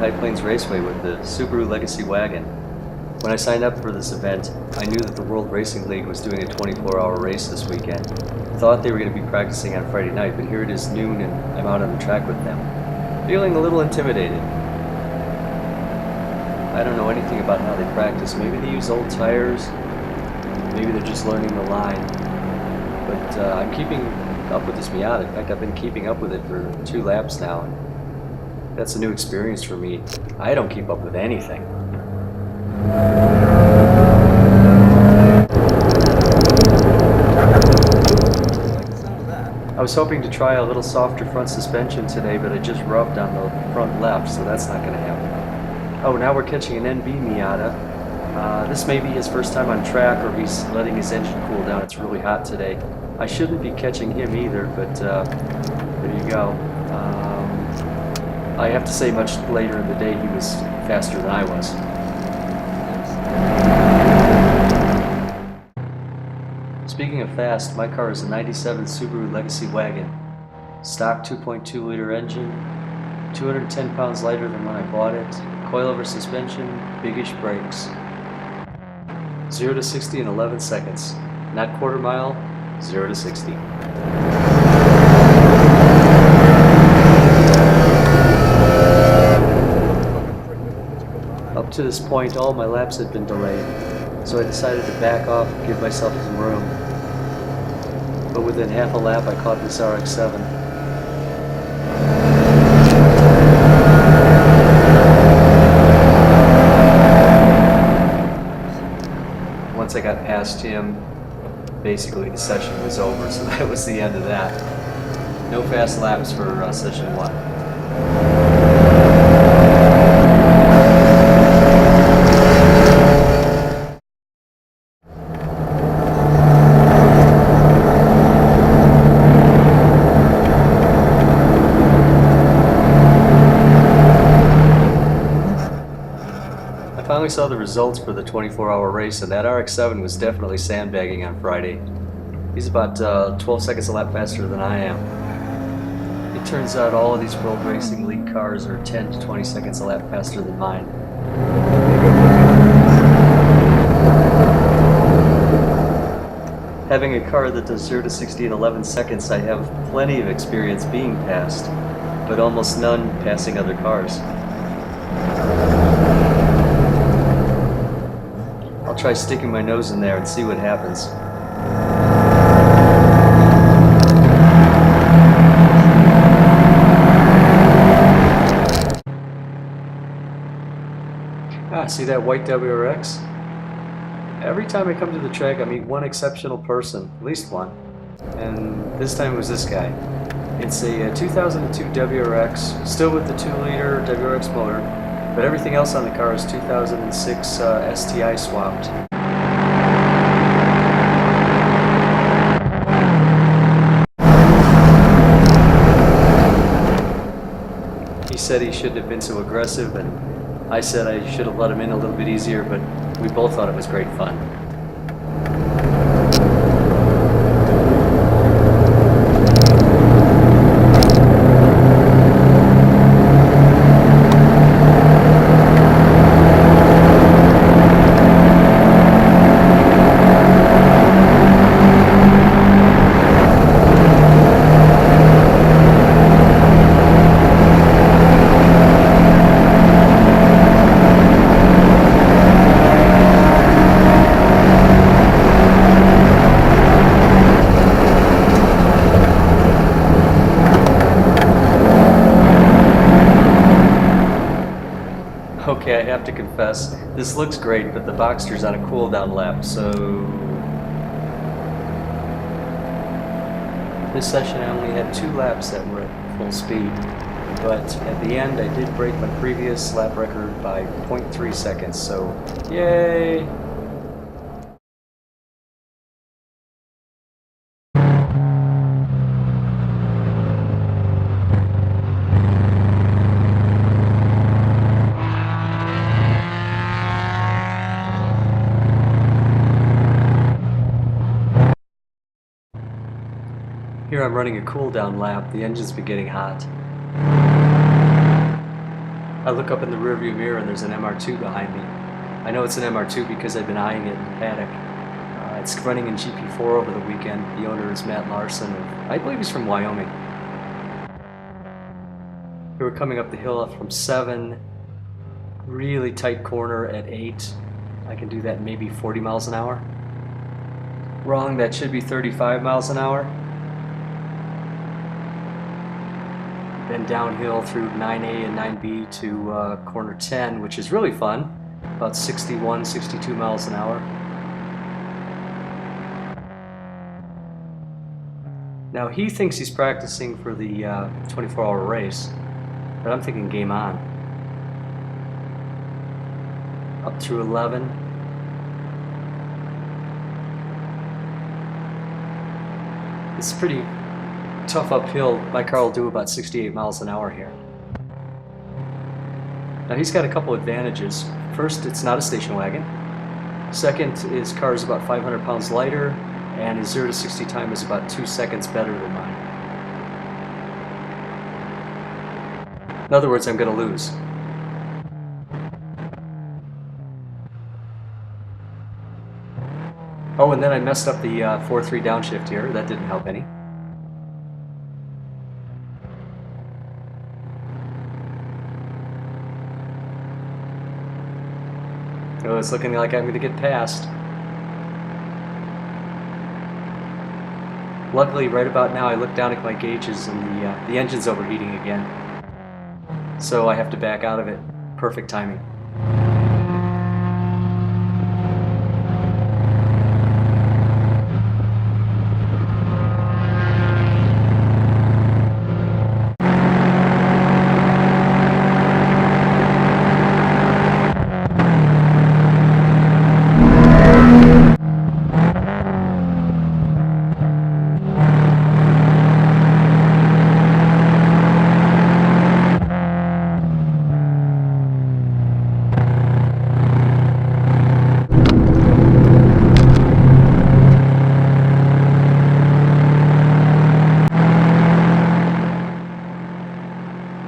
High Plains Raceway with the Subaru Legacy Wagon. When I signed up for this event, I knew that the World Racing League was doing a 24-hour race this weekend. Thought they were going to be practicing on Friday night, but here it is noon and I'm out on the track with them. Feeling a little intimidated. I don't know anything about how they practice. Maybe they use old tires. Maybe they're just learning the line. But I'm keeping up with this Miata. In fact, I've been keeping up with it for 2 laps now. And that's a new experience for me. I don't keep up with anything. I was hoping to try a little softer front suspension today, but I just rubbed on the front left, so that's not going to happen. Oh, now we're catching an NB Miata. This may be his first time on track, or he's letting his engine cool down. It's really hot today. I shouldn't be catching him either, but there you go. I have to say, much later in the day, he was faster than I was. Speaking of fast, my car is a 97 Subaru Legacy Wagon. Stock 2.2 liter engine, 210 pounds lighter than when I bought it, coilover suspension, biggish brakes. 0 to 60 in 11 seconds. Not quarter mile, 0 to 60. Up to this point, all my laps had been delayed, so I decided to back off and give myself some room. But within half a lap, I caught this RX-7. Once I got past him, basically the session was over, so that was the end of that. No fast laps for session 1. I finally saw the results for the 24-hour race, and that RX-7 was definitely sandbagging on Friday. He's about 12 seconds a lap faster than I am. It turns out all of these World Racing League cars are 10 to 20 seconds a lap faster than mine. Having a car that does 0 to 60 in 11 seconds, I have plenty of experience being passed, but almost none passing other cars. I'll try sticking my nose in there and see what happens. Ah, see that white WRX? Every time I come to the track, I meet one exceptional person, at least one. And this time it was this guy. It's a 2002 WRX, still with the 2-liter WRX motor, but everything else on the car is 2006 STI swapped. He said he shouldn't have been so aggressive, and I said I should have let him in a little bit easier, but we both thought it was great fun. Okay, I have to confess, this looks great, but the Boxster's on a cool-down lap, so... This session I only had 2 laps that were at full speed, but at the end I did break my previous lap record by 0.3 seconds, so yay! Here I'm running a cool down lap. The engine's been getting hot. I look up in the rearview mirror and there's an MR2 behind me. I know it's an MR2 because I've been eyeing it in the paddock. It's running in GP4 over the weekend. The owner is Matt Larson, and I believe he's from Wyoming. We were coming up the hill up from 7, really tight corner at 8. I can do that maybe 40 miles an hour. Wrong, that should be 35 miles an hour. Then downhill through 9A and 9B to corner 10, which is really fun, about 61, 62 miles an hour. Now he thinks he's practicing for the 24-hour race, but I'm thinking game on. Up through 11. It's pretty tough uphill. My car will do about 68 miles an hour here. Now he's got a couple advantages. First, it's not a station wagon. Second, his car is about 500 pounds lighter, and his 0 to 60 time is about 2 seconds better than mine. In other words, I'm going to lose. Oh, and then I messed up the 4-3 downshift here. That didn't help any. Oh, it's looking like I'm going to get passed. Luckily, right about now, I look down at my gauges and the engine's overheating again. So I have to back out of it. Perfect timing.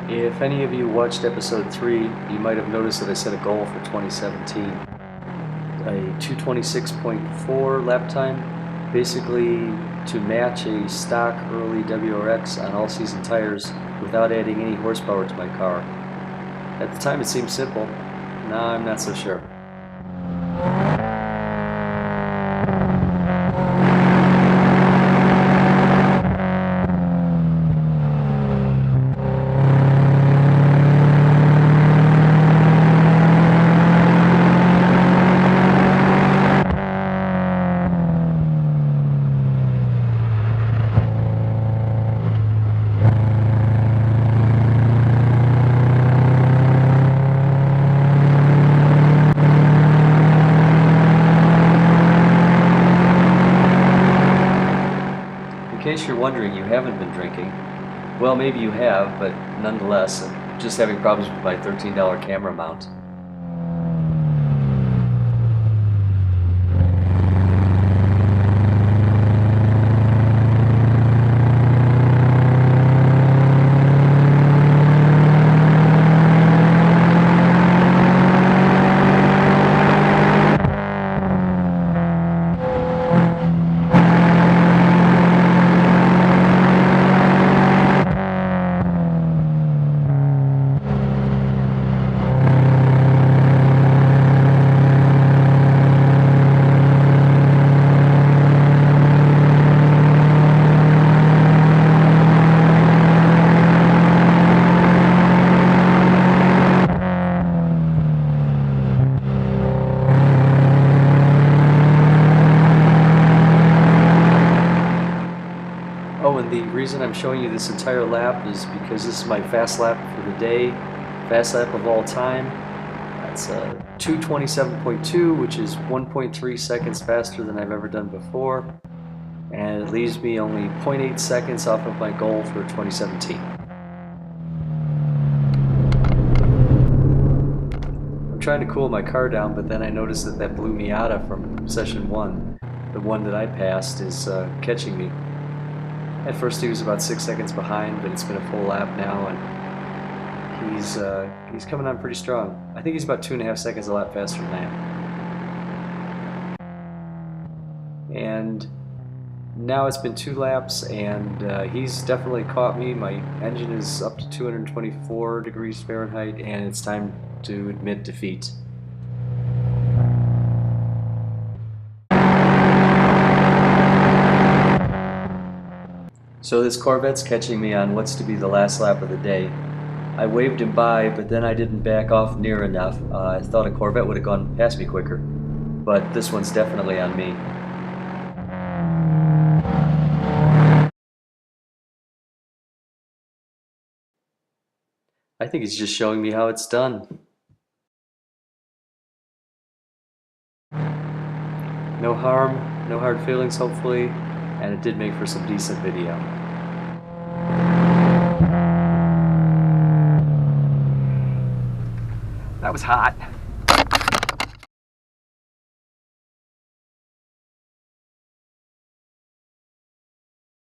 If any of you watched episode 3, you might have noticed that I set a goal for 2017. A 226.4 lap time, basically to match a stock early WRX on all season tires without adding any horsepower to my car. At the time it seemed simple. Now I'm not so sure. In case you're wondering, you haven't been drinking. Well, maybe you have, but nonetheless, I'm just having problems with my $13 camera mount. Oh, and the reason I'm showing you this entire lap is because this is my fast lap for the day, fast lap of all time. That's 227.2, which is 1.3 seconds faster than I've ever done before, and it leaves me only 0.8 seconds off of my goal for 2017. I'm trying to cool my car down, but then I noticed that that blue Miata from session 1, the one that I passed, is catching me. At first he was about 6 seconds behind, but it's been a full lap now, and He's coming on pretty strong. I think he's about 2.5 seconds a lap faster than I am. And now it's been 2 laps, and he's definitely caught me. My engine is up to 224 degrees Fahrenheit, and it's time to admit defeat. So this Corvette's catching me on what's to be the last lap of the day. I waved him by, but then I didn't back off near enough. I thought a Corvette would have gone past me quicker, but this one's definitely on me. I think he's just showing me how it's done. No harm, no hard feelings hopefully, and it did make for some decent video. That was hot.